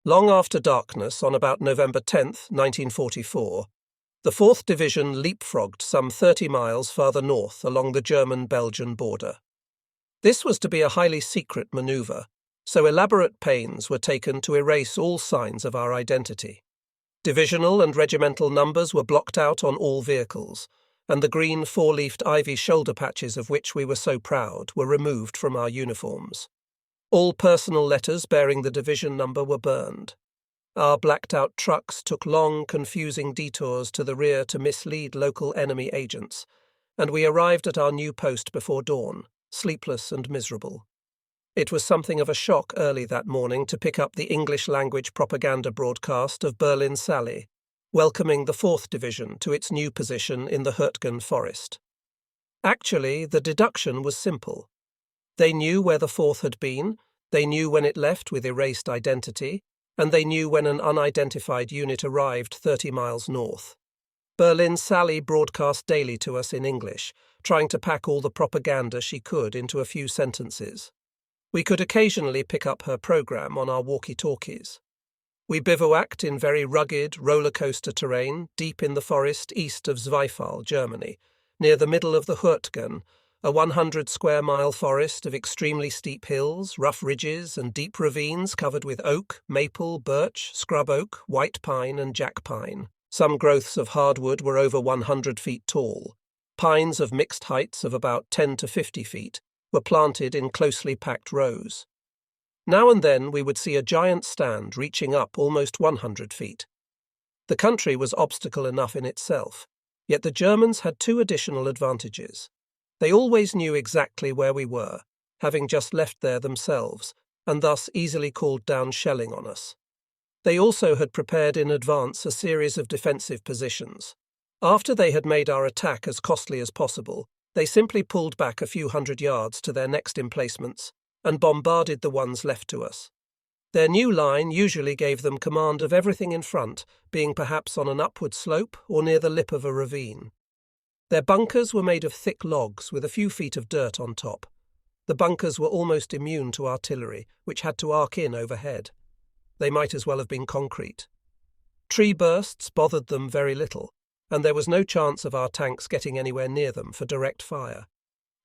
Long after darkness, on about November 10th, 1944, the 4th Division leapfrogged some 30 miles farther north along the German-Belgian border. This was to be a highly secret maneuver, so elaborate pains were taken to erase all signs of our identity. Divisional and regimental numbers were blocked out on all vehicles, and the green four-leafed ivy shoulder patches of which we were so proud were removed from our uniforms. All personal letters bearing the division number were burned. Our blacked-out trucks took long, confusing detours to the rear to mislead local enemy agents, and we arrived at our new post before dawn, sleepless and miserable. It was something of a shock early that morning to pick up the English-language propaganda broadcast of Berlin Sally, welcoming the 4th Division to its new position in the Hurtgen forest. Actually, the deduction was simple. They knew where the 4th had been, they knew when it left with erased identity, and they knew when an unidentified unit arrived 30 miles north. Berlin Sally broadcast daily to us in English, trying to pack all the propaganda she could into a few sentences. We could occasionally pick up her program on our walkie-talkies. We bivouacked in very rugged, roller-coaster terrain deep in the forest east of Zweifel, Germany, near the middle of the Hurtgen, a 100-square-mile forest of extremely steep hills, rough ridges, and deep ravines covered with oak, maple, birch, scrub oak, white pine, and jack pine. Some growths of hardwood were over 100 feet tall. Pines of mixed heights of about 10 to 50 feet were planted in closely packed rows. Now and then we would see a giant stand reaching up almost 100 feet. The country was obstacle enough in itself, yet the Germans had two additional advantages. They always knew exactly where we were, having just left there themselves, and thus easily called down shelling on us. They also had prepared in advance a series of defensive positions. After they had made our attack as costly as possible, they simply pulled back a few hundred yards to their next emplacements and bombarded the ones left to us. Their new line usually gave them command of everything in front, being perhaps on an upward slope or near the lip of a ravine. Their bunkers were made of thick logs with a few feet of dirt on top. The bunkers were almost immune to artillery, which had to arc in overhead. They might as well have been concrete. Tree bursts bothered them very little, and there was no chance of our tanks getting anywhere near them for direct fire.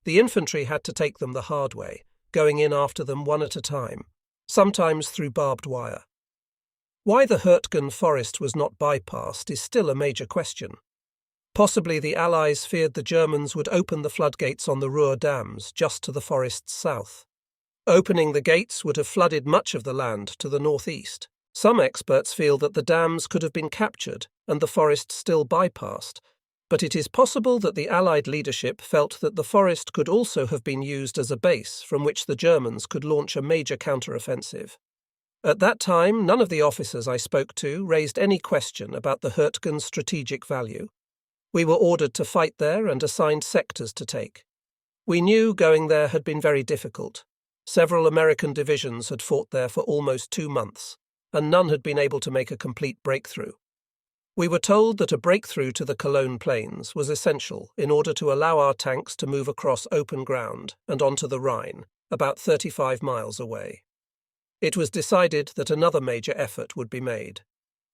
The infantry had to take them the hard way, going in after them one at a time, sometimes through barbed wire. Why the Hurtgen forest was not bypassed is still a major question. Possibly the Allies feared the Germans would open the floodgates on the Ruhr dams just to the forest's south. Opening the gates would have flooded much of the land to the northeast. Some experts feel that the dams could have been captured and the forest still bypassed, but it is possible that the Allied leadership felt that the forest could also have been used as a base from which the Germans could launch a major counteroffensive. At that time, none of the officers I spoke to raised any question about the Hurtgen's strategic value. We were ordered to fight there and assigned sectors to take. We knew going there had been very difficult. Several American divisions had fought there for almost 2 months, and none had been able to make a complete breakthrough. We were told that a breakthrough to the Cologne Plains was essential in order to allow our tanks to move across open ground and onto the Rhine, about 35 miles away. It was decided that another major effort would be made.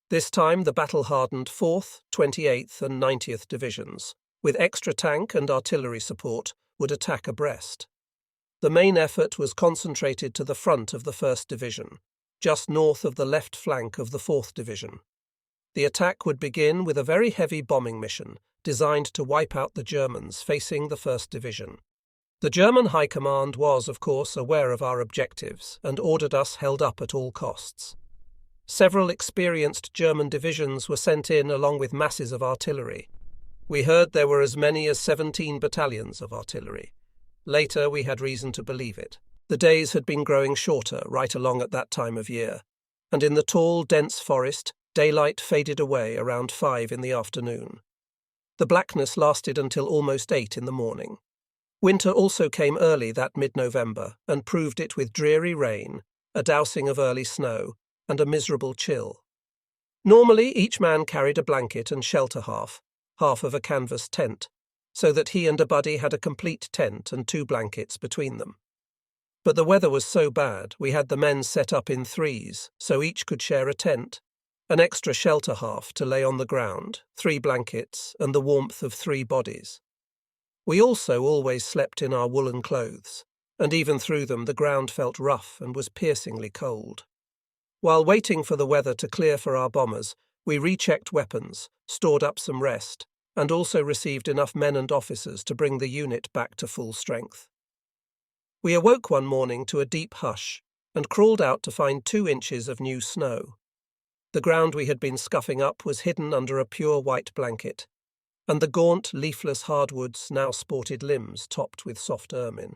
This time the battle-hardened 4th, 28th and 90th Divisions, with extra tank and artillery support, would attack abreast. The main effort was concentrated to the front of the 1st Division, just north of the left flank of the 4th Division. The attack would begin with a very heavy bombing mission designed to wipe out the Germans facing the 1st Division. The German High Command was, of course, aware of our objectives and ordered us held up at all costs. Several experienced German divisions were sent in along with masses of artillery. We heard there were as many as 17 battalions of artillery. Later we had reason to believe it. The days had been growing shorter right along at that time of year, and in the tall, dense forest, daylight faded away around 5 in the afternoon. The blackness lasted until almost 8 in the morning. Winter also came early that mid-November and proved it with dreary rain, a dousing of early snow, and a miserable chill. Normally each man carried a blanket and shelter half of a canvas tent, so that he and a buddy had a complete tent and 2 blankets between them. But the weather was so bad, we had the men set up in threes, so each could share a tent, an extra shelter half to lay on the ground, 3 blankets, and the warmth of 3 bodies. We also always slept in our woolen clothes, and even through them the ground felt rough and was piercingly cold. While waiting for the weather to clear for our bombers, we rechecked weapons, stored up some rest, and also received enough men and officers to bring the unit back to full strength. We awoke one morning to a deep hush and crawled out to find 2 inches of new snow. The ground we had been scuffing up was hidden under a pure white blanket, and the gaunt, leafless hardwoods now sported limbs topped with soft ermine.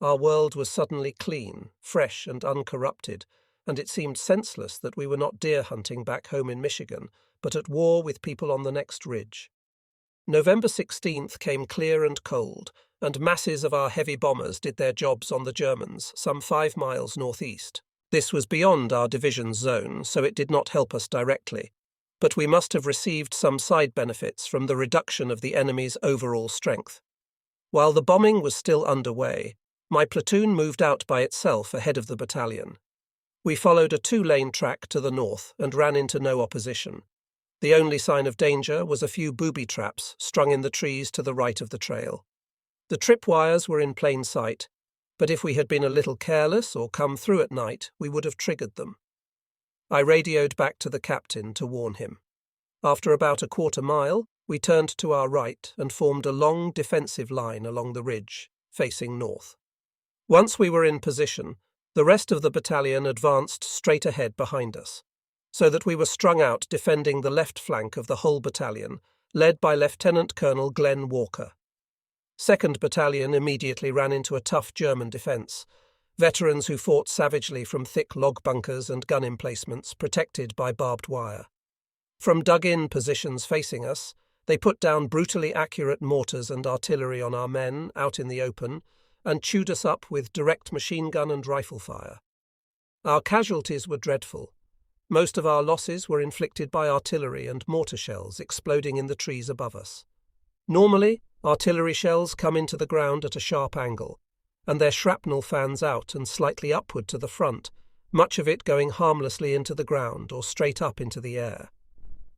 Our world was suddenly clean, fresh and uncorrupted, and it seemed senseless that we were not deer hunting back home in Michigan, but at war with people on the next ridge. November 16th came clear and cold, and masses of our heavy bombers did their jobs on the Germans, some 5 miles northeast. This was beyond our division's zone, so it did not help us directly, but we must have received some side benefits from the reduction of the enemy's overall strength. While the bombing was still underway, my platoon moved out by itself ahead of the battalion. We followed a 2-lane track to the north and ran into no opposition. The only sign of danger was a few booby traps strung in the trees to the right of the trail. The tripwires were in plain sight, but if we had been a little careless or come through at night, we would have triggered them. I radioed back to the captain to warn him. After about a quarter mile, we turned to our right and formed a long defensive line along the ridge, facing north. Once we were in position, the rest of the battalion advanced straight ahead behind us, so that we were strung out defending the left flank of the whole battalion, led by Lieutenant Colonel Glenn Walker. 2nd Battalion immediately ran into a tough German defence, veterans who fought savagely from thick log bunkers and gun emplacements protected by barbed wire. From dug-in positions facing us, they put down brutally accurate mortars and artillery on our men out in the open and chewed us up with direct machine gun and rifle fire. Our casualties were dreadful. Most of our losses were inflicted by artillery and mortar shells exploding in the trees above us. Normally, artillery shells come into the ground at a sharp angle, and their shrapnel fans out and slightly upward to the front, much of it going harmlessly into the ground or straight up into the air.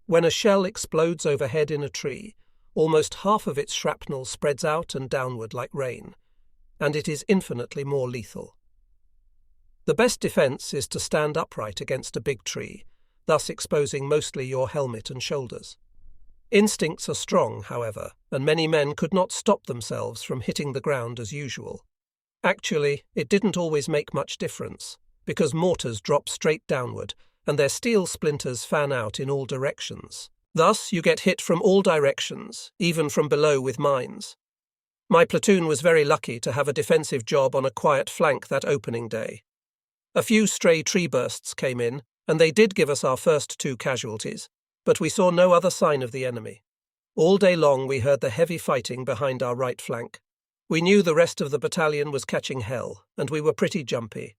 When a shell explodes overhead in a tree, almost half of its shrapnel spreads out and downward like rain, and it is infinitely more lethal. The best defence is to stand upright against a big tree, thus exposing mostly your helmet and shoulders. Instincts are strong, however, and many men could not stop themselves from hitting the ground as usual. Actually, it didn't always make much difference, because mortars drop straight downward, and their steel splinters fan out in all directions. Thus, you get hit from all directions, even from below with mines. My platoon was very lucky to have a defensive job on a quiet flank that opening day. A few stray tree bursts came in, and they did give us our first 2 casualties, but we saw no other sign of the enemy. All day long we heard the heavy fighting behind our right flank. We knew the rest of the battalion was catching hell, and we were pretty jumpy.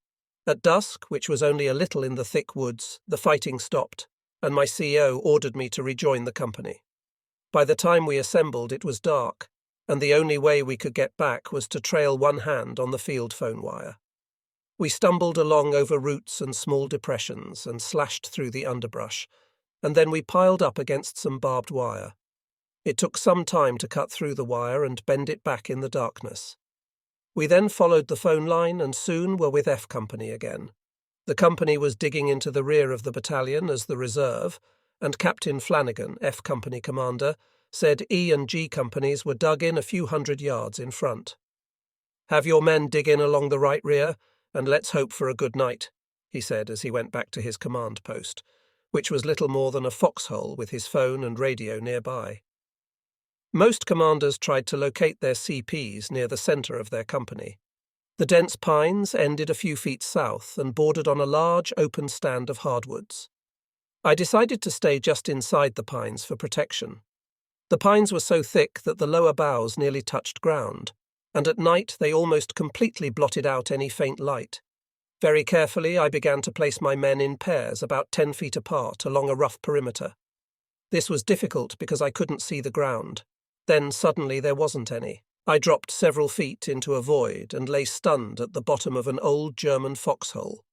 At dusk, which was only a little in the thick woods, the fighting stopped, and my CO ordered me to rejoin the company. By the time we assembled, it was dark, and the only way we could get back was to trail one hand on the field phone wire. We stumbled along over roots and small depressions and slashed through the underbrush, and then we piled up against some barbed wire. It took some time to cut through the wire and bend it back in the darkness. We then followed the phone line and soon were with F Company again. The company was digging into the rear of the battalion as the reserve, and Captain Flanagan, F Company commander, said E and G companies were dug in a few hundred yards in front. "Have your men dig in along the right rear, and let's hope for a good night," he said as he went back to his command post, which was little more than a foxhole with his phone and radio nearby. Most commanders tried to locate their CPs near the centre of their company. The dense pines ended a few feet south and bordered on a large open stand of hardwoods. I decided to stay just inside the pines for protection. The pines were so thick that the lower boughs nearly touched ground, and at night they almost completely blotted out any faint light. Very carefully I began to place my men in pairs about 10 feet apart along a rough perimeter. This was difficult because I couldn't see the ground. Then suddenly there wasn't any. I dropped several feet into a void and lay stunned at the bottom of an old German foxhole.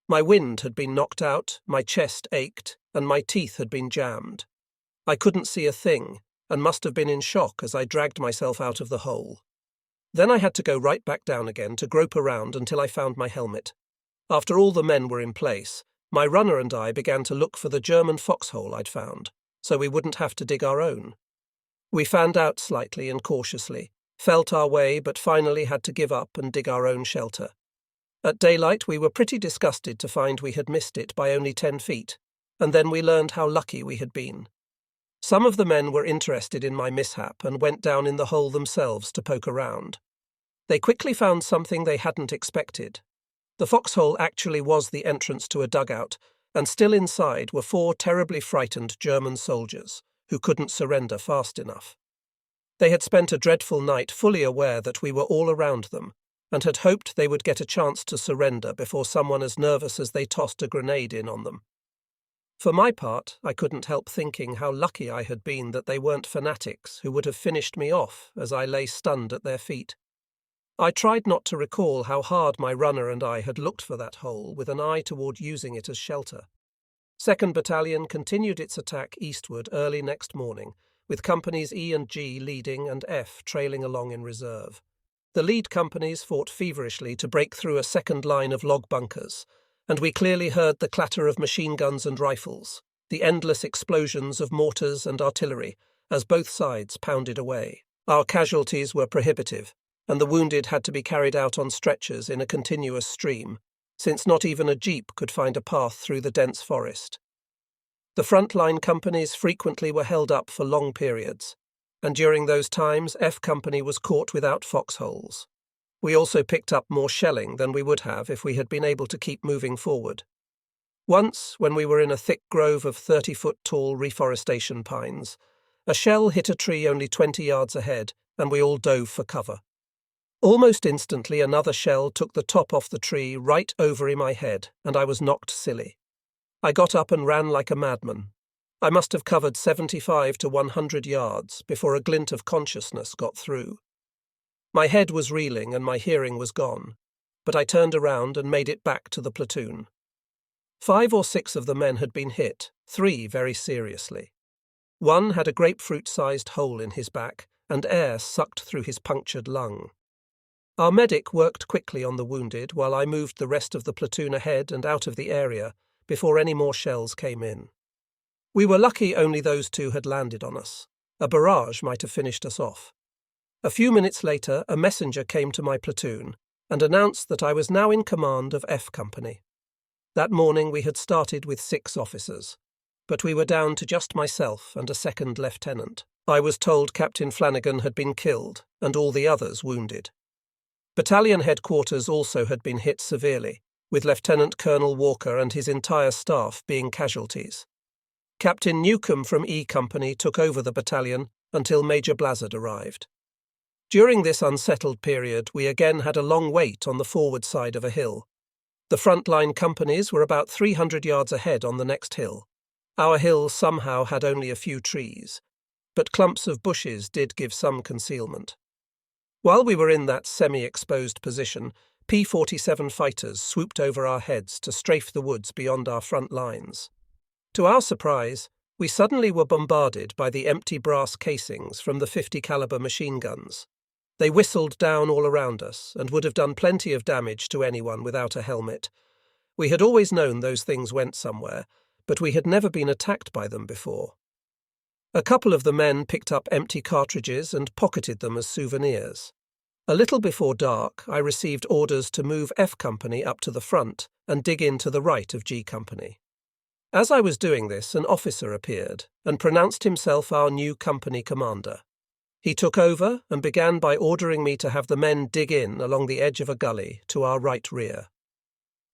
My wind had been knocked out, my chest ached, and my teeth had been jammed. I couldn't see a thing, and must have been in shock as I dragged myself out of the hole. Then I had to go right back down again to grope around until I found my helmet. After all the men were in place, my runner and I began to look for the German foxhole I'd found, so we wouldn't have to dig our own. We fanned out slightly and cautiously, felt our way but finally had to give up and dig our own shelter. At daylight we were pretty disgusted to find we had missed it by only 10 feet, and then we learned how lucky we had been. Some of the men were interested in my mishap and went down in the hole themselves to poke around. They quickly found something they hadn't expected. The foxhole actually was the entrance to a dugout, and still inside were 4 terribly frightened German soldiers who couldn't surrender fast enough. They had spent a dreadful night fully aware that we were all around them, and had hoped they would get a chance to surrender before someone as nervous as they tossed a grenade in on them. For my part, I couldn't help thinking how lucky I had been that they weren't fanatics who would have finished me off as I lay stunned at their feet. I tried not to recall how hard my runner and I had looked for that hole with an eye toward using it as shelter. 2nd Battalion continued its attack eastward early next morning, with companies E and G leading and F trailing along in reserve. The lead companies fought feverishly to break through a second line of log bunkers, and we clearly heard the clatter of machine guns and rifles, the endless explosions of mortars and artillery, as both sides pounded away. Our casualties were prohibitive, and the wounded had to be carried out on stretchers in a continuous stream, since not even a jeep could find a path through the dense forest. The front-line companies frequently were held up for long periods, and during those times F Company was caught without foxholes. We also picked up more shelling than we would have if we had been able to keep moving forward. Once, when we were in a thick grove of 30-foot-tall reforestation pines, a shell hit a tree only 20 yards ahead, and we all dove for cover. Almost instantly another shell took the top off the tree right over in my head, and I was knocked silly. I got up and ran like a madman. I must have covered 75 to 100 yards before a glint of consciousness got through. My head was reeling and my hearing was gone, but I turned around and made it back to the platoon. 5 or 6 of the men had been hit, 3 very seriously. One had a grapefruit-sized hole in his back, and air sucked through his punctured lung. Our medic worked quickly on the wounded while I moved the rest of the platoon ahead and out of the area before any more shells came in. We were lucky only those 2 had landed on us. A barrage might have finished us off. A few minutes later, a messenger came to my platoon and announced that I was now in command of F Company. That morning we had started with 6 officers, but we were down to just myself and a 2nd lieutenant. I was told Captain Flanagan had been killed and all the others wounded. Battalion headquarters also had been hit severely, with Lieutenant Colonel Walker and his entire staff being casualties. Captain Newcomb from E Company took over the battalion until Major Blazard arrived. During this unsettled period, we again had a long wait on the forward side of a hill. The front-line companies were about 300 yards ahead on the next hill. Our hill somehow had only a few trees, but clumps of bushes did give some concealment. While we were in that semi-exposed position, P-47 fighters swooped over our heads to strafe the woods beyond our front lines. To our surprise, we suddenly were bombarded by the empty brass casings from the 50 caliber machine guns. They whistled down all around us and would have done plenty of damage to anyone without a helmet. We had always known those things went somewhere, but we had never been attacked by them before. A couple of the men picked up empty cartridges and pocketed them as souvenirs. A little before dark, I received orders to move F Company up to the front and dig in to the right of G Company. As I was doing this, an officer appeared and pronounced himself our new company commander. He took over and began by ordering me to have the men dig in along the edge of a gully to our right rear.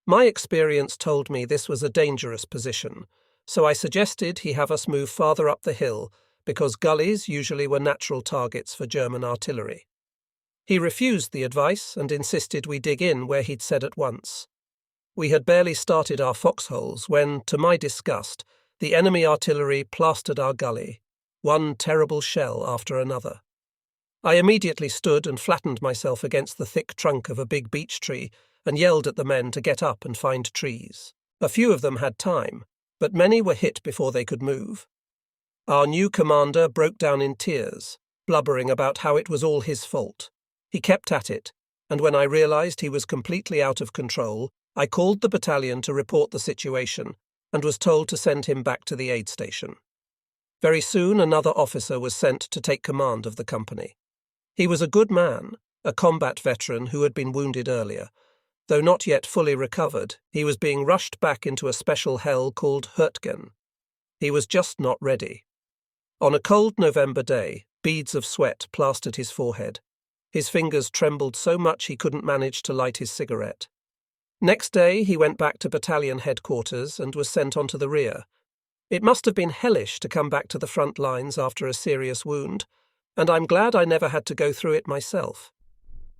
My experience told me this was a dangerous position, so I suggested he have us move farther up the hill because gullies usually were natural targets for German artillery. He refused the advice and insisted we dig in where he'd said at once. We had barely started our foxholes when, to my disgust, the enemy artillery plastered our gully, one terrible shell after another. I immediately stood and flattened myself against the thick trunk of a big beech tree and yelled at the men to get up and find trees. A few of them had time, but many were hit before they could move. Our new commander broke down in tears, blubbering about how it was all his fault. He kept at it, and when I realized he was completely out of control, I called the battalion to report the situation and was told to send him back to the aid station. Very soon another officer was sent to take command of the company. He was a good man, a combat veteran who had been wounded earlier. Though not yet fully recovered, he was being rushed back into a special hell called Hurtgen. He was just not ready. On a cold November day, beads of sweat plastered his forehead. His fingers trembled so much he couldn't manage to light his cigarette. Next day, he went back to battalion headquarters and was sent onto the rear. It must have been hellish to come back to the front lines after a serious wound, and I'm glad I never had to go through it myself.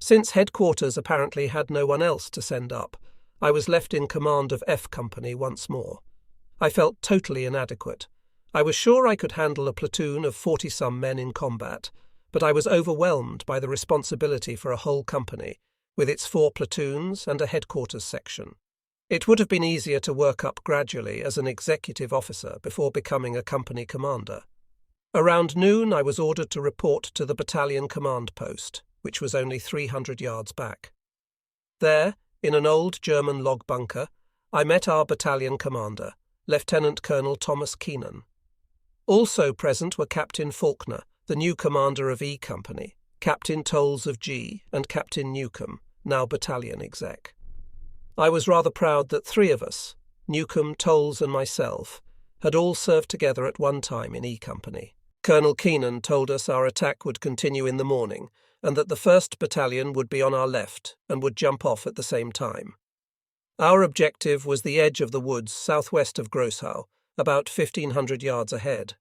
Since headquarters apparently had no one else to send up, I was left in command of F Company once more. I felt totally inadequate. I was sure I could handle a platoon of 40-some men in combat, but I was overwhelmed by the responsibility for a whole company, with its 4 platoons and a headquarters section. It would have been easier to work up gradually as an executive officer before becoming a company commander. Around noon I was ordered to report to the battalion command post, which was only 300 yards back. There, in an old German log bunker, I met our battalion commander, Lieutenant Colonel Thomas Keenan. Also present were Captain Faulkner, the new commander of E Company, Captain Tolles of G, and Captain Newcomb, now battalion exec. I was rather proud that 3 of us, Newcomb, Tolles and myself, had all served together at one time in E Company. Colonel Keenan told us our attack would continue in the morning, and that the 1st Battalion would be on our left and would jump off at the same time. Our objective was the edge of the woods southwest of Grosshau, about 1,500 yards ahead.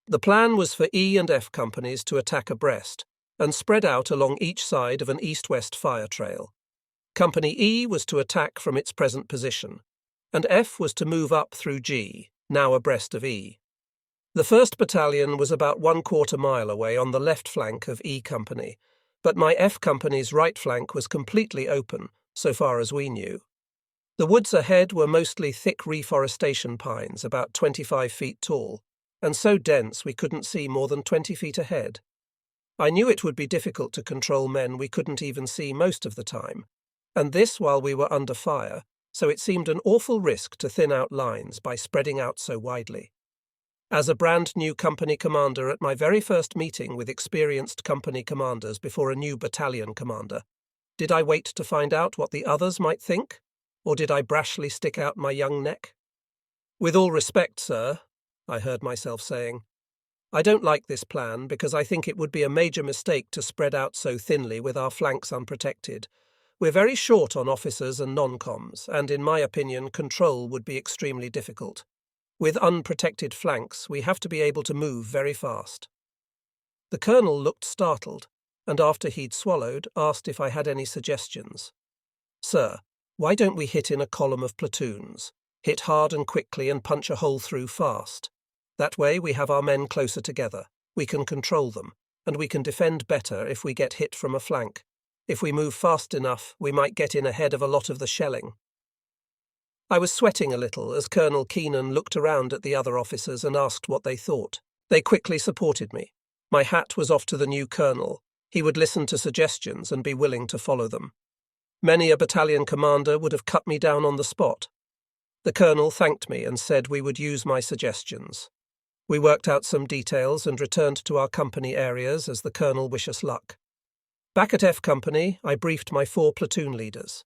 The plan was for E and F companies to attack abreast and spread out along each side of an east-west fire trail. Company E was to attack from its present position, and F was to move up through G, now abreast of E. The 1st Battalion was about 1/4 mile away on the left flank of E Company, but my F Company's right flank was completely open, so far as we knew. The woods ahead were mostly thick reforestation pines about 25 feet tall, and so dense we couldn't see more than 20 feet ahead. I knew it would be difficult to control men we couldn't even see most of the time, and this while we were under fire, so it seemed an awful risk to thin out lines by spreading out so widely. As a brand new company commander at my very first meeting with experienced company commanders before a new battalion commander, did I wait to find out what the others might think? Or did I brashly stick out my young neck? "With all respect, sir," I heard myself saying, "I don't like this plan because I think it would be a major mistake to spread out so thinly with our flanks unprotected. We're very short on officers and non-coms, and in my opinion control would be extremely difficult. With unprotected flanks, we have to be able to move very fast." The colonel looked startled, and after he'd swallowed, asked if I had any suggestions. "Sir, why don't we hit in a column of platoons? Hit hard and quickly and punch a hole through fast. That way we have our men closer together, we can control them, and we can defend better if we get hit from a flank. If we move fast enough, we might get in ahead of a lot of the shelling." I was sweating a little as Colonel Keenan looked around at the other officers and asked what they thought. They quickly supported me. My hat was off to the new colonel. He would listen to suggestions and be willing to follow them. Many a battalion commander would have cut me down on the spot. The colonel thanked me and said we would use my suggestions. We worked out some details and returned to our company areas as the colonel wished us luck. Back at F Company, I briefed my 4 platoon leaders.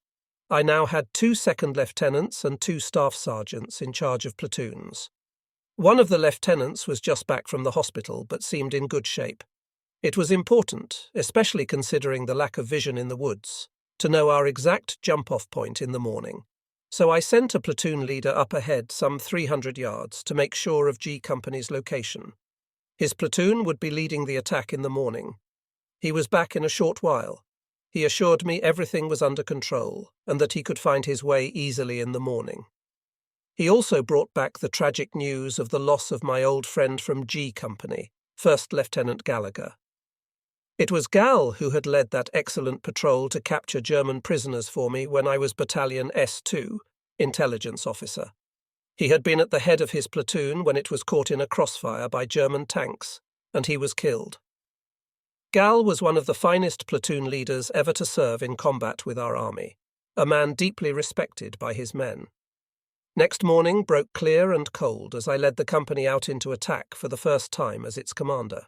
I now had 2 second lieutenants and 2 staff sergeants in charge of platoons. One of the lieutenants was just back from the hospital but seemed in good shape. It was important, especially considering the lack of vision in the woods, to know our exact jump-off point in the morning. So I sent a platoon leader up ahead some 300 yards to make sure of G Company's location. His platoon would be leading the attack in the morning. He was back in a short while. He assured me everything was under control and that he could find his way easily in the morning. He also brought back the tragic news of the loss of my old friend from G Company, First Lieutenant Gallagher. It was Gal who had led that excellent patrol to capture German prisoners for me when I was Battalion S2, intelligence officer. He had been at the head of his platoon when it was caught in a crossfire by German tanks, and he was killed. Gal was one of the finest platoon leaders ever to serve in combat with our army, a man deeply respected by his men. Next morning broke clear and cold as I led the company out into attack for the first time as its commander.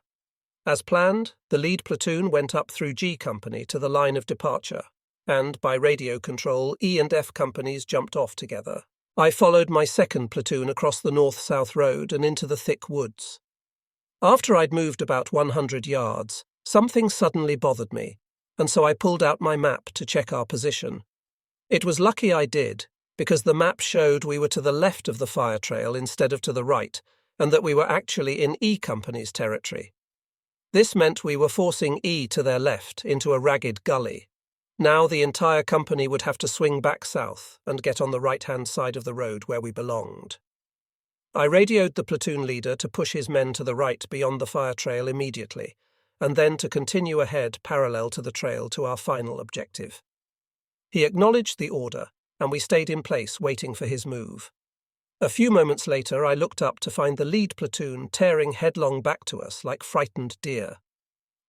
As planned, the lead platoon went up through G Company to the line of departure, and by radio control, E and F companies jumped off together. I followed my second platoon across the north-south road and into the thick woods. After I'd moved about 100 yards, something suddenly bothered me, and so I pulled out my map to check our position. It was lucky I did, because the map showed we were to the left of the fire trail instead of to the right, and that we were actually in E Company's territory. This meant we were forcing E to their left into a ragged gully. Now the entire company would have to swing back south and get on the right-hand side of the road where we belonged. I radioed the platoon leader to push his men to the right beyond the fire trail immediately, and then to continue ahead parallel to the trail to our final objective. He acknowledged the order, and we stayed in place waiting for his move. A few moments later I looked up to find the lead platoon tearing headlong back to us like frightened deer.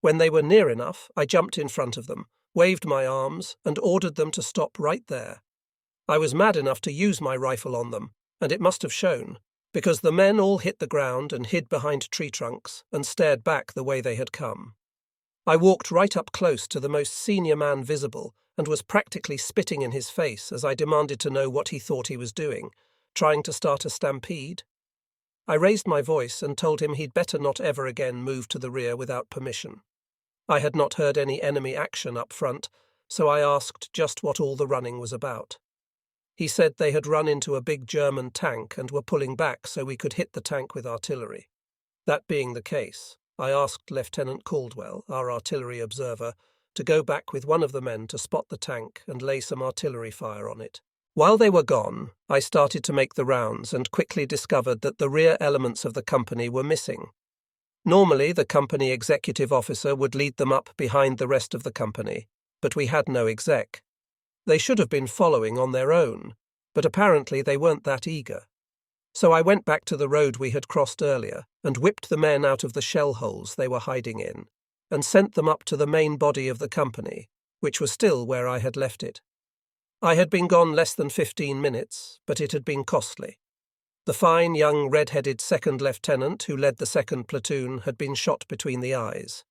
When they were near enough, I jumped in front of them, waved my arms, and ordered them to stop right there. I was mad enough to use my rifle on them, and it must have shown, because the men all hit the ground and hid behind tree trunks and stared back the way they had come. I walked right up close to the most senior man visible and was practically spitting in his face as I demanded to know what he thought he was doing, trying to start a stampede. I raised my voice and told him he'd better not ever again move to the rear without permission. I had not heard any enemy action up front, so I asked just what all the running was about. He said they had run into a big German tank and were pulling back so we could hit the tank with artillery. That being the case, I asked Lieutenant Caldwell, our artillery observer, to go back with one of the men to spot the tank and lay some artillery fire on it. While they were gone, I started to make the rounds and quickly discovered that the rear elements of the company were missing. Normally, the company executive officer would lead them up behind the rest of the company, but we had no exec. They should have been following on their own, but apparently they weren't that eager. So I went back to the road we had crossed earlier and whipped the men out of the shell holes they were hiding in, and sent them up to the main body of the company, which was still where I had left it. I had been gone less than 15 minutes, but it had been costly. The fine young red-headed second lieutenant who led the second platoon had been shot between the eyes.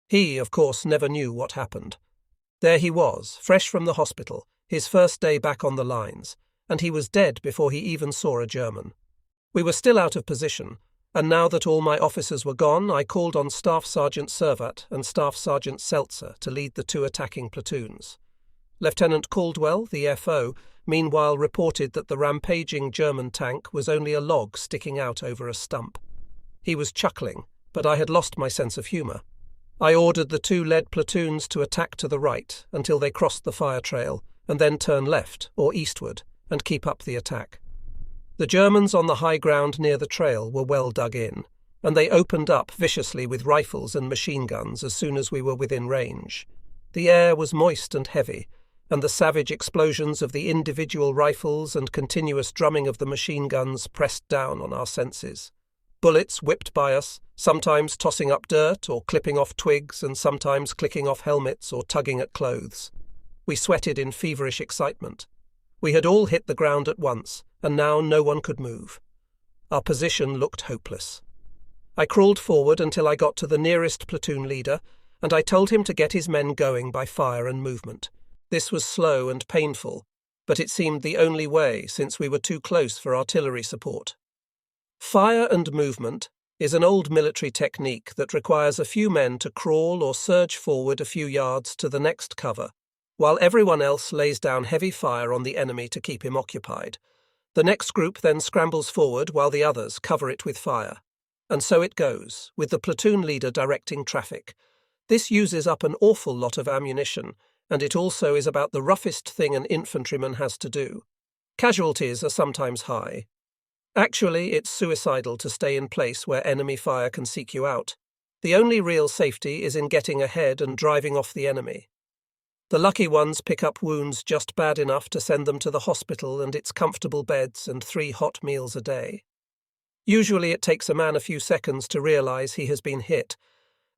He, of course, never knew what happened. There he was, fresh from the hospital, his first day back on the lines, and he was dead before he even saw a German. We were still out of position, and now that all my officers were gone, I called on Staff Sergeant Servat and Staff Sergeant Seltzer to lead the two attacking platoons. Lieutenant Caldwell, the FO, meanwhile reported that the rampaging German tank was only a log sticking out over a stump. He was chuckling, but I had lost my sense of humour. I ordered the two lead platoons to attack to the right until they crossed the fire trail, and then turn left or eastward and keep up the attack. The Germans on the high ground near the trail were well dug in, and they opened up viciously with rifles and machine guns as soon as we were within range. The air was moist and heavy, and the savage explosions of the individual rifles and continuous drumming of the machine guns pressed down on our senses. Bullets whipped by us, sometimes tossing up dirt or clipping off twigs and sometimes clicking off helmets or tugging at clothes. We sweated in feverish excitement. We had all hit the ground at once, and now no one could move. Our position looked hopeless. I crawled forward until I got to the nearest platoon leader, and I told him to get his men going by fire and movement. This was slow and painful, but it seemed the only way since we were too close for artillery support. Fire and movement is an old military technique that requires a few men to crawl or surge forward a few yards to the next cover, while everyone else lays down heavy fire on the enemy to keep him occupied. The next group then scrambles forward while the others cover it with fire. And so it goes, with the platoon leader directing traffic. This uses up an awful lot of ammunition, and it also is about the roughest thing an infantryman has to do. Casualties are sometimes high. Actually, it's suicidal to stay in place where enemy fire can seek you out. The only real safety is in getting ahead and driving off the enemy. The lucky ones pick up wounds just bad enough to send them to the hospital and its comfortable beds and 3 hot meals a day. Usually it takes a man a few seconds to realize he has been hit,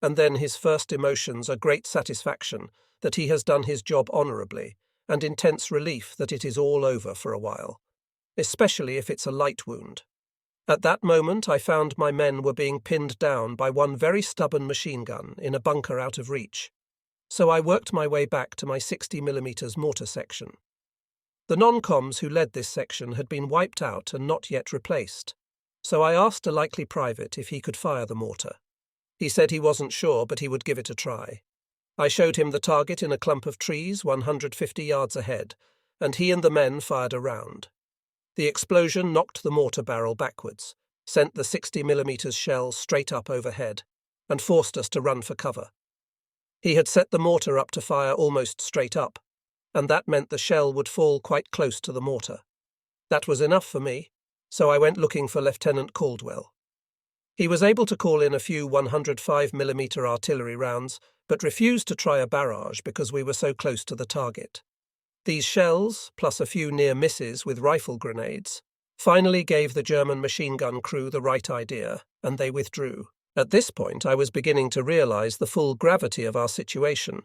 and then his first emotions are great satisfaction that he has done his job honorably, and intense relief that it is all over for a while, especially if it's a light wound. At that moment I found my men were being pinned down by one very stubborn machine gun in a bunker out of reach, so I worked my way back to my 60mm mortar section. The non-coms who led this section had been wiped out and not yet replaced, so I asked a likely private if he could fire the mortar. He said he wasn't sure, but he would give it a try. I showed him the target in a clump of trees 150 yards ahead, and he and the men fired a round. The explosion knocked the mortar barrel backwards, sent the 60mm shell straight up overhead, and forced us to run for cover. He had set the mortar up to fire almost straight up, and that meant the shell would fall quite close to the mortar. That was enough for me, so I went looking for Lieutenant Caldwell. He was able to call in a few 105mm artillery rounds, but refused to try a barrage because we were so close to the target. These shells, plus a few near misses with rifle grenades, finally gave the German machine gun crew the right idea, and they withdrew. At this point, I was beginning to realize the full gravity of our situation,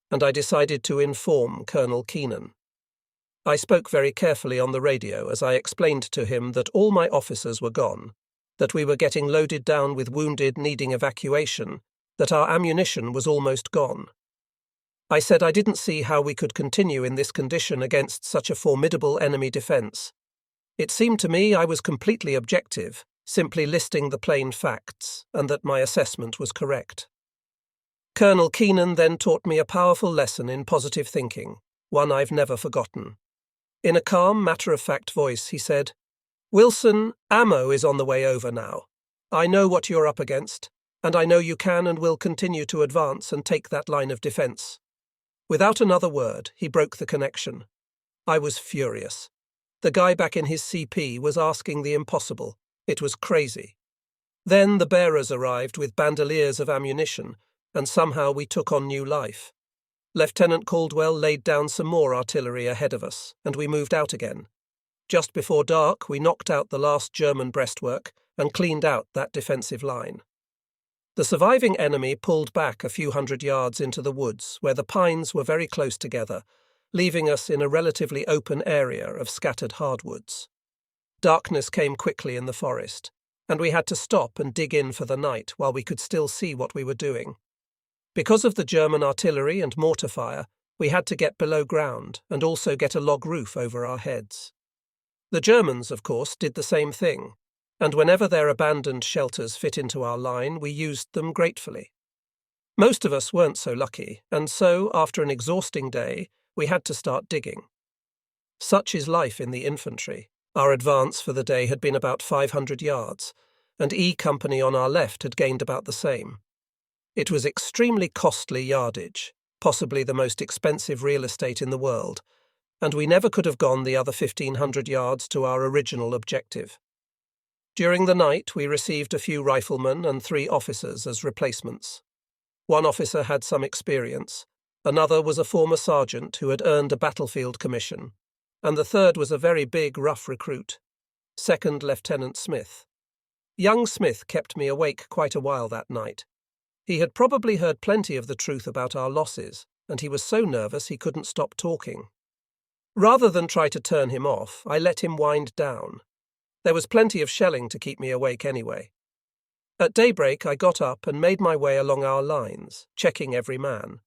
and I decided to inform Colonel Keenan. I spoke very carefully on the radio as I explained to him that all my officers were gone, that we were getting loaded down with wounded needing evacuation, that our ammunition was almost gone. I said I didn't see how we could continue in this condition against such a formidable enemy defence. It seemed to me I was completely objective, simply listing the plain facts, and that my assessment was correct. Colonel Keenan then taught me a powerful lesson in positive thinking, one I've never forgotten. In a calm, matter-of-fact voice, he said, "Wilson, ammo is on the way over now. I know what you're up against, and I know you can and will continue to advance and take that line of defence." Without another word, he broke the connection. I was furious. The guy back in his CP was asking the impossible. It was crazy. Then the bearers arrived with bandoliers of ammunition, and somehow we took on new life. Lieutenant Caldwell laid down some more artillery ahead of us, and we moved out again. Just before dark, we knocked out the last German breastwork and cleaned out that defensive line. The surviving enemy pulled back a few hundred yards into the woods, where the pines were very close together, leaving us in a relatively open area of scattered hardwoods. Darkness came quickly in the forest, and we had to stop and dig in for the night while we could still see what we were doing. Because of the German artillery and mortar fire, we had to get below ground and also get a log roof over our heads. The Germans, of course, did the same thing, and whenever their abandoned shelters fit into our line, we used them gratefully. Most of us weren't so lucky, and so, after an exhausting day, we had to start digging. Such is life in the infantry. Our advance for the day had been about 500 yards, and E Company on our left had gained about the same. It was extremely costly yardage, possibly the most expensive real estate in the world, and we never could have gone the other 1,500 yards to our original objective. During the night, we received a few riflemen and 3 officers as replacements. One officer had some experience, another was a former sergeant who had earned a battlefield commission, and the third was a very big, rough recruit, Second Lieutenant Smith. Young Smith kept me awake quite a while that night. He had probably heard plenty of the truth about our losses, and he was so nervous he couldn't stop talking. Rather than try to turn him off, I let him wind down. There was plenty of shelling to keep me awake anyway. At daybreak, I got up and made my way along our lines, checking every man.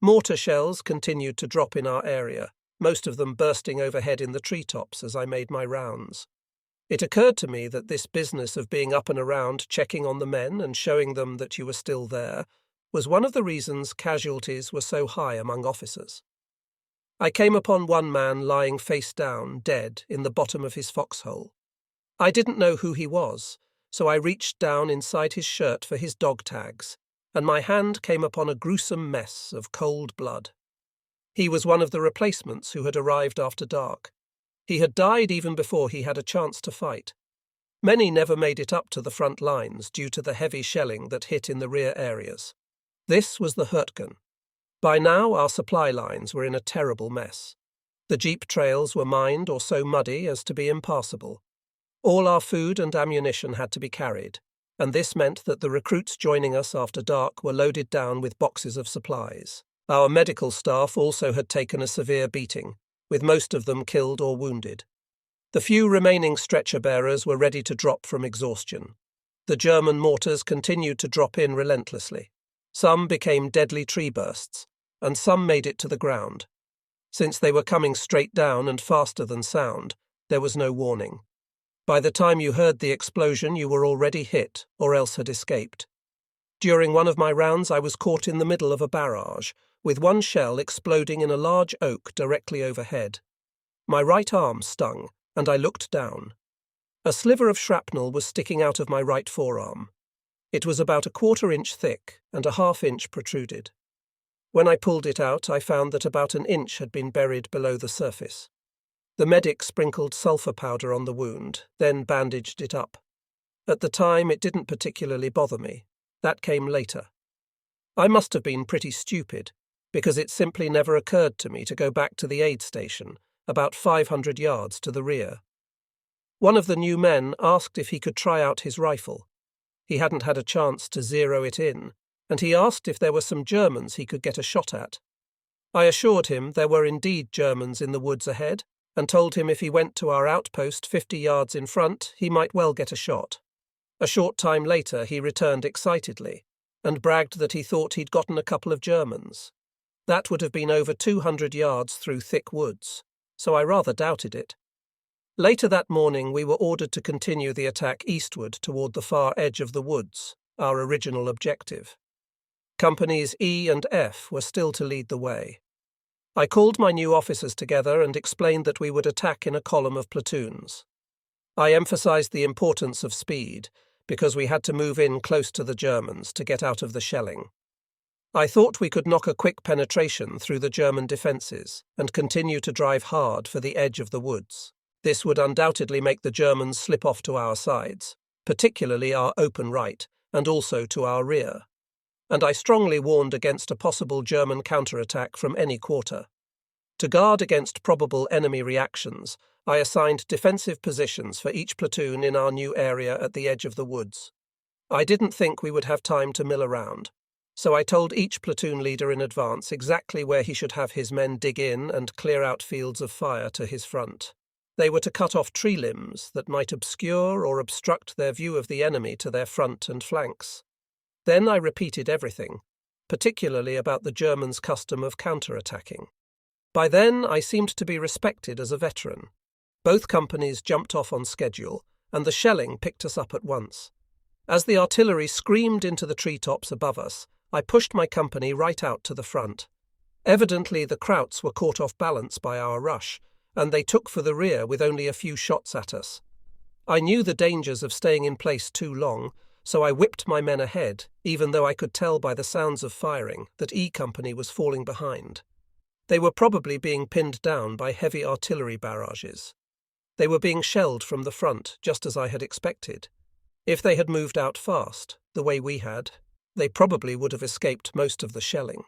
Mortar shells continued to drop in our area, most of them bursting overhead in the treetops as I made my rounds. It occurred to me that this business of being up and around checking on the men and showing them that you were still there was one of the reasons casualties were so high among officers. I came upon one man lying face down, dead, in the bottom of his foxhole. I didn't know who he was, so I reached down inside his shirt for his dog tags, and my hand came upon a gruesome mess of cold blood. He was one of the replacements who had arrived after dark. He had died even before he had a chance to fight. Many never made it up to the front lines due to the heavy shelling that hit in the rear areas. This was the Hurtgen. By now our supply lines were in a terrible mess. The jeep trails were mined or so muddy as to be impassable. All our food and ammunition had to be carried, and this meant that the recruits joining us after dark were loaded down with boxes of supplies. Our medical staff also had taken a severe beating, with most of them killed or wounded. The few remaining stretcher-bearers were ready to drop from exhaustion. The German mortars continued to drop in relentlessly. Some became deadly tree bursts, and some made it to the ground. Since they were coming straight down and faster than sound, there was no warning. By the time you heard the explosion, you were already hit, or else had escaped. During one of my rounds, I was caught in the middle of a barrage, with one shell exploding in a large oak directly overhead. My right arm stung, and I looked down. A sliver of shrapnel was sticking out of my right forearm. It was about a 1/4 inch thick, and a 1/2 inch protruded. When I pulled it out, I found that about an inch had been buried below the surface. The medic sprinkled sulphur powder on the wound, then bandaged it up. At the time, it didn't particularly bother me. That came later. I must have been pretty stupid, because it simply never occurred to me to go back to the aid station, about 500 yards to the rear. One of the new men asked if he could try out his rifle. He hadn't had a chance to zero it in, and he asked if there were some Germans he could get a shot at. I assured him there were indeed Germans in the woods ahead, and told him if he went to our outpost 50 yards in front, he might well get a shot. A short time later he returned excitedly, and bragged that he thought he'd gotten a couple of Germans. That would have been over 200 yards through thick woods, so I rather doubted it. Later that morning we were ordered to continue the attack eastward toward the far edge of the woods, our original objective. Companies E and F were still to lead the way. I called my new officers together and explained that we would attack in a column of platoons. I emphasized the importance of speed, because we had to move in close to the Germans to get out of the shelling. I thought we could knock a quick penetration through the German defences and continue to drive hard for the edge of the woods. This would undoubtedly make the Germans slip off to our sides, particularly our open right, and also to our rear. And I strongly warned against a possible German counterattack from any quarter. To guard against probable enemy reactions, I assigned defensive positions for each platoon in our new area at the edge of the woods. I didn't think we would have time to mill around, so I told each platoon leader in advance exactly where he should have his men dig in and clear out fields of fire to his front. They were to cut off tree limbs that might obscure or obstruct their view of the enemy to their front and flanks. Then I repeated everything, particularly about the Germans' custom of counterattacking. By then I seemed to be respected as a veteran. Both companies jumped off on schedule, and the shelling picked us up at once. As the artillery screamed into the treetops above us, I pushed my company right out to the front. Evidently the Krauts were caught off balance by our rush, and they took for the rear with only a few shots at us. I knew the dangers of staying in place too long, so I whipped my men ahead, even though I could tell by the sounds of firing that E Company was falling behind. They were probably being pinned down by heavy artillery barrages. They were being shelled from the front, just as I had expected. If they had moved out fast, the way we had, they probably would have escaped most of the shelling.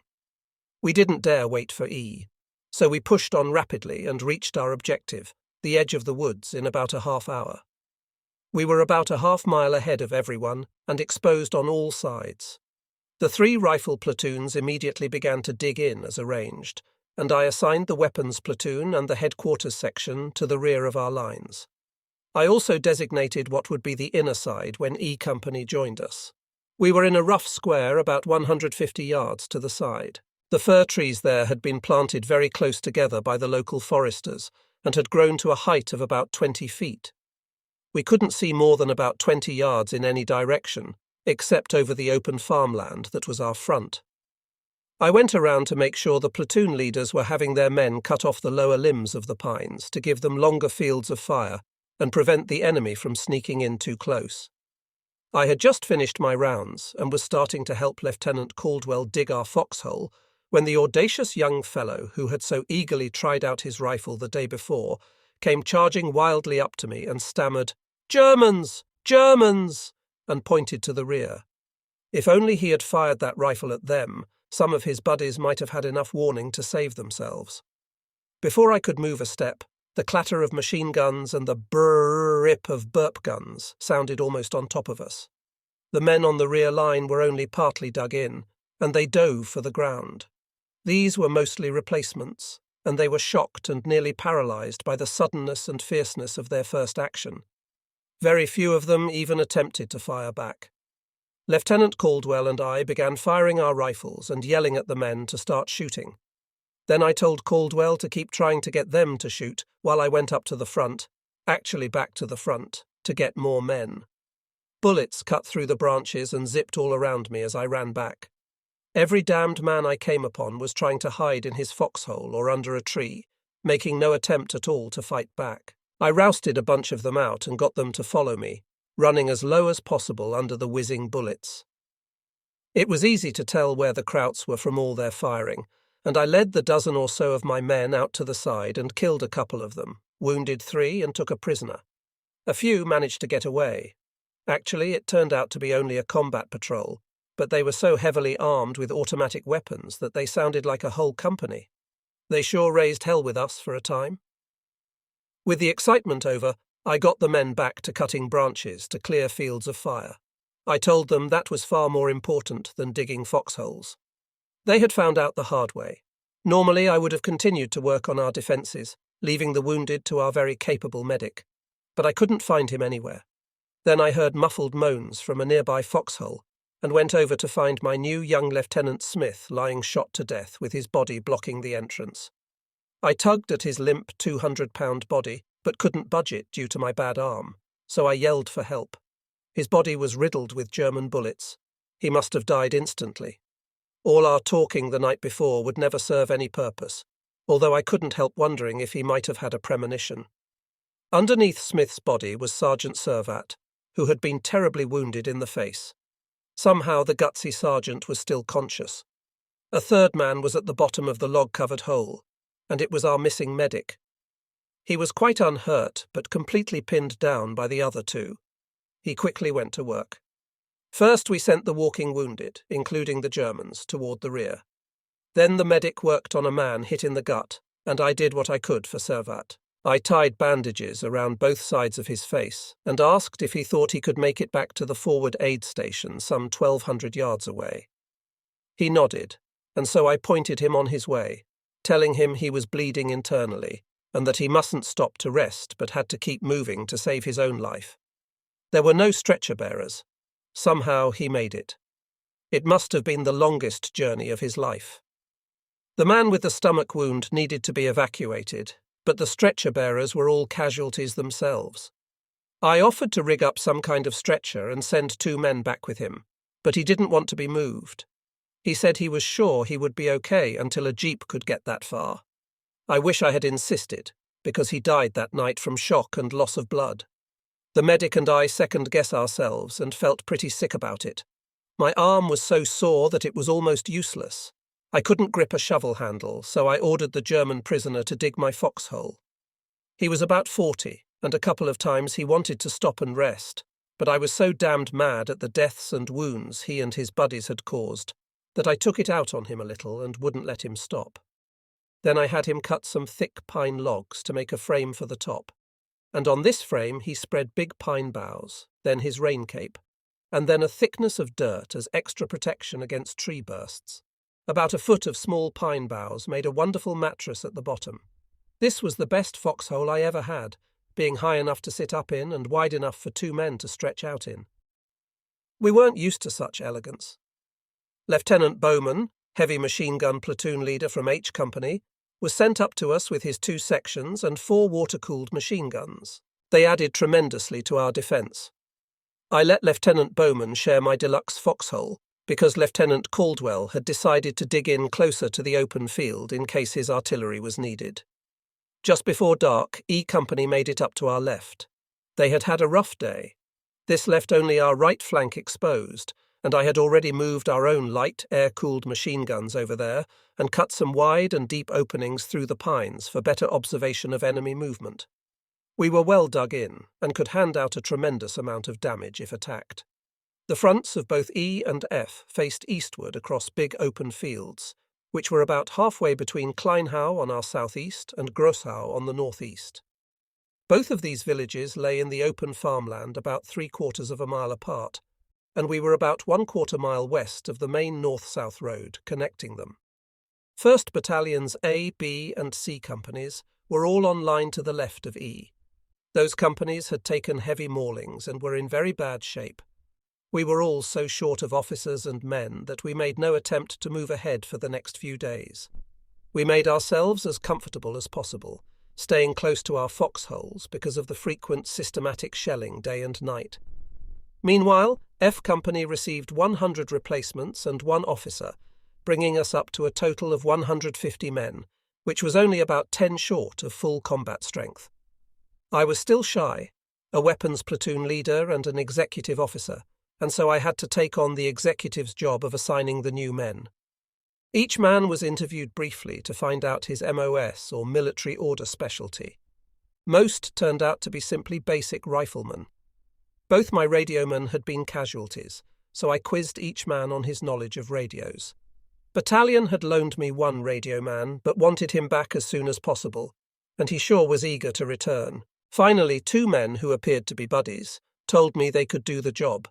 We didn't dare wait for E, so we pushed on rapidly and reached our objective, the edge of the woods, in about a half hour. We were about a half-mile ahead of everyone and exposed on all sides. The 3 rifle platoons immediately began to dig in as arranged, and I assigned the weapons platoon and the headquarters section to the rear of our lines. I also designated what would be the inner side when E Company joined us. We were in a rough square about 150 yards to the side. The fir trees there had been planted very close together by the local foresters and had grown to a height of about 20 feet. We couldn't see more than about 20 yards in any direction, except over the open farmland that was our front. I went around to make sure the platoon leaders were having their men cut off the lower limbs of the pines to give them longer fields of fire and prevent the enemy from sneaking in too close. I had just finished my rounds and was starting to help Lieutenant Caldwell dig our foxhole when the audacious young fellow who had so eagerly tried out his rifle the day before came charging wildly up to me and stammered, "Germans! "Germans!" and pointed to the rear. If only he had fired that rifle at them, some of his buddies might have had enough warning to save themselves. Before I could move a step, the clatter of machine guns and the brrrr-rip of burp guns sounded almost on top of us. The men on the rear line were only partly dug in, and they dove for the ground. These were mostly replacements, and they were shocked and nearly paralyzed by the suddenness and fierceness of their first action. Very few of them even attempted to fire back. Lieutenant Caldwell and I began firing our rifles and yelling at the men to start shooting. Then I told Caldwell to keep trying to get them to shoot while I went up to the front, actually back to the front, to get more men. Bullets cut through the branches and zipped all around me as I ran back. Every damned man I came upon was trying to hide in his foxhole or under a tree, making no attempt at all to fight back. I rousted a bunch of them out and got them to follow me, running as low as possible under the whizzing bullets. It was easy to tell where the Krauts were from all their firing, and I led the dozen or so of my men out to the side and killed a couple of them, wounded 3 and took a prisoner. A few managed to get away. Actually, it turned out to be only a combat patrol, but they were so heavily armed with automatic weapons that they sounded like a whole company. They sure raised hell with us for a time. With the excitement over, I got the men back to cutting branches to clear fields of fire. I told them that was far more important than digging foxholes. They had found out the hard way. Normally, I would have continued to work on our defences, leaving the wounded to our very capable medic, but I couldn't find him anywhere. Then I heard muffled moans from a nearby foxhole and went over to find my new young Lieutenant Smith lying shot to death with his body blocking the entrance. I tugged at his limp 200-pound body, but couldn't budge it due to my bad arm, so I yelled for help. His body was riddled with German bullets. He must have died instantly. All our talking the night before would never serve any purpose, although I couldn't help wondering if he might have had a premonition. Underneath Smith's body was Sergeant Servat, who had been terribly wounded in the face. Somehow the gutsy sergeant was still conscious. A third man was at the bottom of the log-covered hole, and it was our missing medic. He was quite unhurt, but completely pinned down by the other 2. He quickly went to work. First we sent the walking wounded, including the Germans, toward the rear. Then the medic worked on a man hit in the gut, and I did what I could for Servat. I tied bandages around both sides of his face and asked if he thought he could make it back to the forward aid station some 1,200 yards away. He nodded, and so I pointed him on his way, telling him he was bleeding internally and that he mustn't stop to rest but had to keep moving to save his own life. There were no stretcher bearers. Somehow he made it. It must have been the longest journey of his life. The man with the stomach wound needed to be evacuated, but the stretcher bearers were all casualties themselves. I offered to rig up some kind of stretcher and send 2 men back with him, but he didn't want to be moved. He said he was sure he would be okay until a jeep could get that far. I wish I had insisted, because he died that night from shock and loss of blood. The medic and I second-guess ourselves and felt pretty sick about it. My arm was so sore that it was almost useless. I couldn't grip a shovel handle, so I ordered the German prisoner to dig my foxhole. He was about 40, and a couple of times he wanted to stop and rest, but I was so damned mad at the deaths and wounds he and his buddies had caused that I took it out on him a little and wouldn't let him stop. Then I had him cut some thick pine logs to make a frame for the top, and on this frame he spread big pine boughs, then his rain cape, and then a thickness of dirt as extra protection against tree bursts. About a foot of small pine boughs made a wonderful mattress at the bottom. This was the best foxhole I ever had, being high enough to sit up in and wide enough for 2 men to stretch out in. We weren't used to such elegance. Lieutenant Bowman, heavy machine gun platoon leader from H Company, was sent up to us with his 2 sections and 4 water-cooled machine guns. They added tremendously to our defence. I let Lieutenant Bowman share my deluxe foxhole because Lieutenant Caldwell had decided to dig in closer to the open field in case his artillery was needed. Just before dark, E Company made it up to our left. They had had a rough day. This left only our right flank exposed, and I had already moved our own light, air-cooled machine guns over there and cut some wide and deep openings through the pines for better observation of enemy movement. We were well dug in and could hand out a tremendous amount of damage if attacked. The fronts of both E and F faced eastward across big open fields, which were about halfway between Kleinhau on our southeast and Großhau on the northeast. Both of these villages lay in the open farmland about 3/4 of a mile apart, and we were about 1/4 mile west of the main north-south road connecting them. 1st Battalion's A, B and C companies were all on line to the left of E. Those companies had taken heavy maulings and were in very bad shape. We were all so short of officers and men that we made no attempt to move ahead for the next few days. We made ourselves as comfortable as possible, staying close to our foxholes because of the frequent systematic shelling day and night. Meanwhile, F Company received 100 replacements and 1 officer, bringing us up to a total of 150 men, which was only about 10 short of full combat strength. I was still shy, a weapons platoon leader and an executive officer, and so I had to take on the executive's job of assigning the new men. Each man was interviewed briefly to find out his MOS or military order specialty. Most turned out to be simply basic riflemen. Both my radiomen had been casualties, so I quizzed each man on his knowledge of radios. Battalion had loaned me 1 radio man, but wanted him back as soon as possible, and he sure was eager to return. Finally, 2 men who appeared to be buddies told me they could do the job.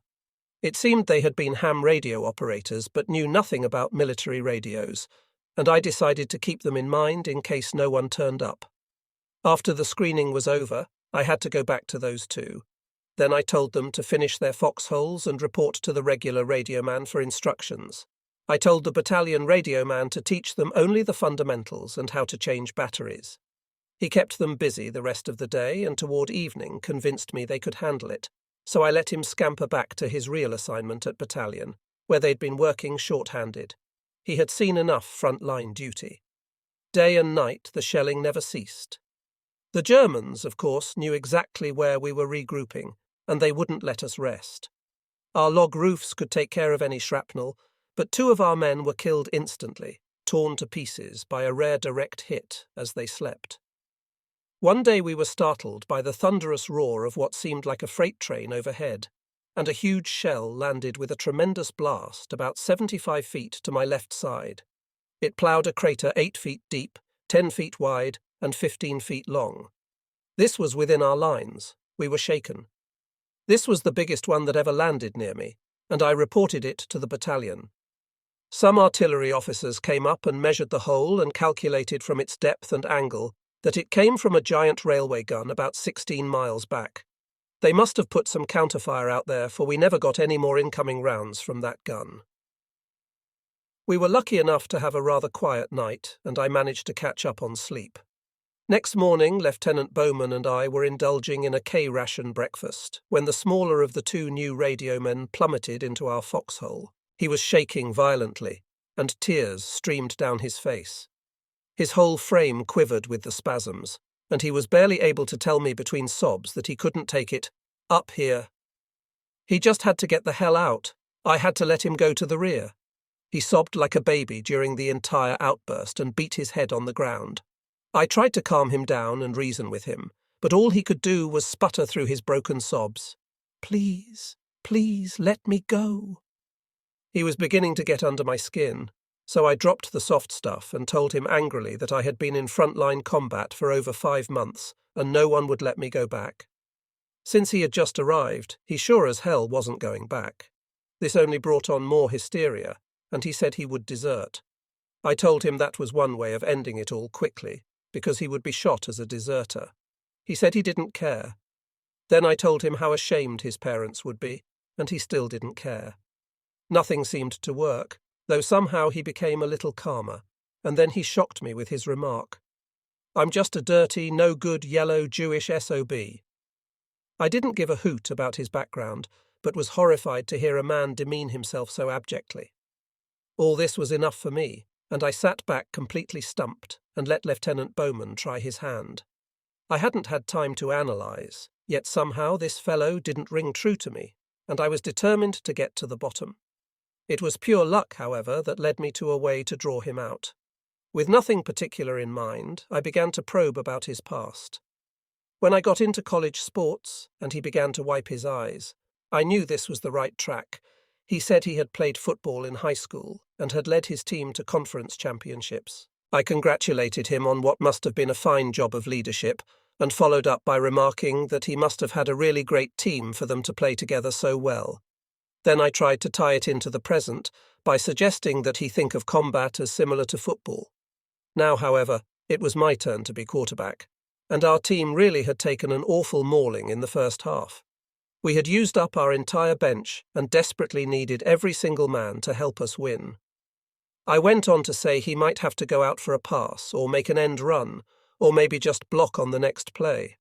It seemed they had been ham radio operators but knew nothing about military radios, and I decided to keep them in mind in case no one turned up. After the screening was over, I had to go back to those 2. Then I told them to finish their foxholes and report to the regular radioman for instructions. I told the battalion radioman to teach them only the fundamentals and how to change batteries. He kept them busy the rest of the day and toward evening convinced me they could handle it, so I let him scamper back to his real assignment at battalion, where they'd been working short-handed. He had seen enough front-line duty. Day and night the shelling never ceased. The Germans, of course, knew exactly where we were regrouping, and they wouldn't let us rest. Our log roofs could take care of any shrapnel, but 2 of our men were killed instantly, torn to pieces by a rare direct hit as they slept. One day we were startled by the thunderous roar of what seemed like a freight train overhead, and a huge shell landed with a tremendous blast about 75 feet to my left side. It ploughed a crater 8 feet deep, 10 feet wide, and 15 feet long. This was within our lines. We were shaken. This was the biggest one that ever landed near me, and I reported it to the battalion. Some artillery officers came up and measured the hole and calculated from its depth and angle that it came from a giant railway gun about 16 miles back. They must have put some counterfire out there, for we never got any more incoming rounds from that gun. We were lucky enough to have a rather quiet night, and I managed to catch up on sleep. Next morning, Lieutenant Bowman and I were indulging in a K-ration breakfast when the smaller of the 2 new radiomen plummeted into our foxhole. He was shaking violently, and tears streamed down his face. His whole frame quivered with the spasms, and he was barely able to tell me between sobs that he couldn't take it. Up here. He just had to get the hell out. I had to let him go to the rear. He sobbed like a baby during the entire outburst and beat his head on the ground. I tried to calm him down and reason with him, but all he could do was sputter through his broken sobs. Please, please, let me go. He was beginning to get under my skin, so I dropped the soft stuff and told him angrily that I had been in frontline combat for over 5 months and no one would let me go back. Since he had just arrived, he sure as hell wasn't going back. This only brought on more hysteria, and he said he would desert. I told him that was one way of ending it all quickly, because he would be shot as a deserter. He said he didn't care. Then I told him how ashamed his parents would be, and he still didn't care. Nothing seemed to work, though somehow he became a little calmer, and then he shocked me with his remark. I'm just a dirty, no-good yellow Jewish SOB. I didn't give a hoot about his background, but was horrified to hear a man demean himself so abjectly. All this was enough for me, and I sat back completely stumped and let Lieutenant Bowman try his hand. I hadn't had time to analyse, yet somehow this fellow didn't ring true to me, and I was determined to get to the bottom. It was pure luck, however, that led me to a way to draw him out. With nothing particular in mind, I began to probe about his past. When I got into college sports and he began to wipe his eyes, I knew this was the right track. He said he had played football in high school and had led his team to conference championships. I congratulated him on what must have been a fine job of leadership and followed up by remarking that he must have had a really great team for them to play together so well. Then I tried to tie it into the present by suggesting that he think of combat as similar to football. Now, however, it was my turn to be quarterback, and our team really had taken an awful mauling in the first half. We had used up our entire bench and desperately needed every single man to help us win. I went on to say he might have to go out for a pass or make an end run, or maybe just block on the next play.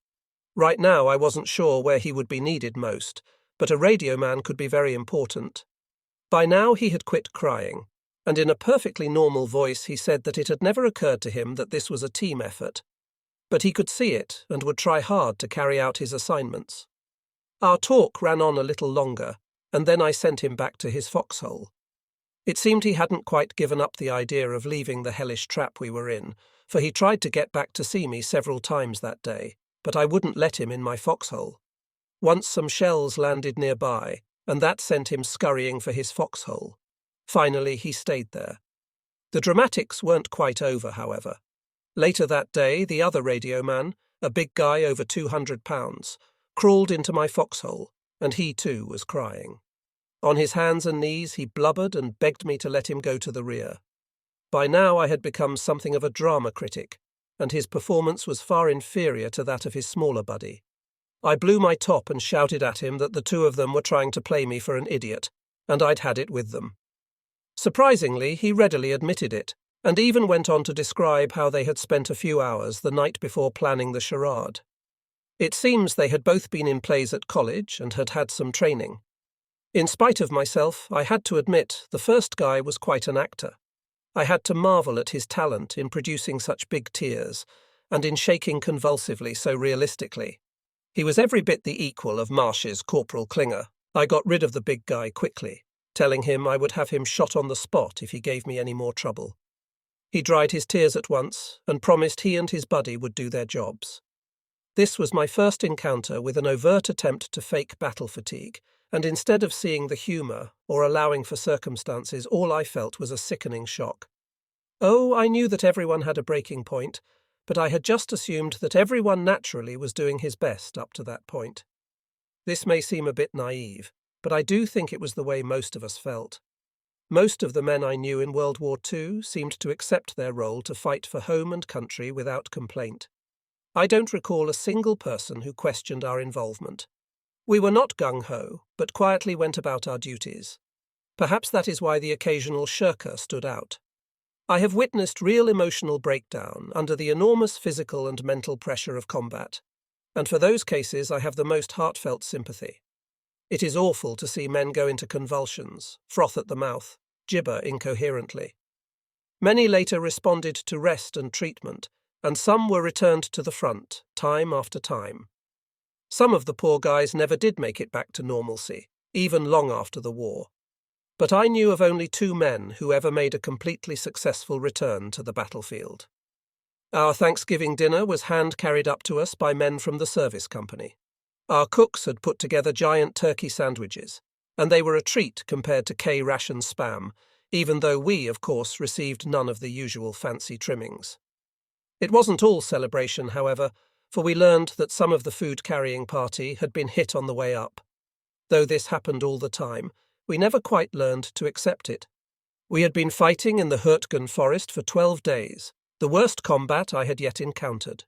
Right now I wasn't sure where he would be needed most, but a radio man could be very important. By now he had quit crying, and in a perfectly normal voice he said that it had never occurred to him that this was a team effort. But he could see it and would try hard to carry out his assignments. Our talk ran on a little longer, and then I sent him back to his foxhole. It seemed he hadn't quite given up the idea of leaving the hellish trap we were in, for he tried to get back to see me several times that day, but I wouldn't let him in my foxhole. Once some shells landed nearby, and that sent him scurrying for his foxhole. Finally, he stayed there. The dramatics weren't quite over, however. Later that day, the other radio man, a big guy over 200 pounds, crawled into my foxhole, and he too was crying. On his hands and knees, he blubbered and begged me to let him go to the rear. By now I had become something of a drama critic, and his performance was far inferior to that of his smaller buddy. I blew my top and shouted at him that the two of them were trying to play me for an idiot, and I'd had it with them. Surprisingly, he readily admitted it, and even went on to describe how they had spent a few hours the night before planning the charade. It seems they had both been in plays at college and had had some training. In spite of myself, I had to admit the first guy was quite an actor. I had to marvel at his talent in producing such big tears, and in shaking convulsively so realistically. He was every bit the equal of Marsh's Corporal Klinger. I got rid of the big guy quickly, telling him I would have him shot on the spot if he gave me any more trouble. He dried his tears at once and promised he and his buddy would do their jobs. This was my first encounter with an overt attempt to fake battle fatigue, and instead of seeing the humour or allowing for circumstances, all I felt was a sickening shock. Oh, I knew that everyone had a breaking point, but I had just assumed that everyone naturally was doing his best up to that point. This may seem a bit naive, but I do think it was the way most of us felt. Most of the men I knew in World War II seemed to accept their role to fight for home and country without complaint. I don't recall a single person who questioned our involvement. We were not gung-ho, but quietly went about our duties. Perhaps that is why the occasional shirker stood out. I have witnessed real emotional breakdown under the enormous physical and mental pressure of combat, and for those cases I have the most heartfelt sympathy. It is awful to see men go into convulsions, froth at the mouth, gibber incoherently. Many later responded to rest and treatment, and some were returned to the front, time after time. Some of the poor guys never did make it back to normalcy, even long after the war. But I knew of only 2 men who ever made a completely successful return to the battlefield. Our Thanksgiving dinner was hand-carried up to us by men from the service company. Our cooks had put together giant turkey sandwiches, and they were a treat compared to K-ration spam, even though we, of course, received none of the usual fancy trimmings. It wasn't all celebration, however, for we learned that some of the food-carrying party had been hit on the way up. Though this happened all the time, we never quite learned to accept it. We had been fighting in the Hurtgen forest for 12 days, the worst combat I had yet encountered.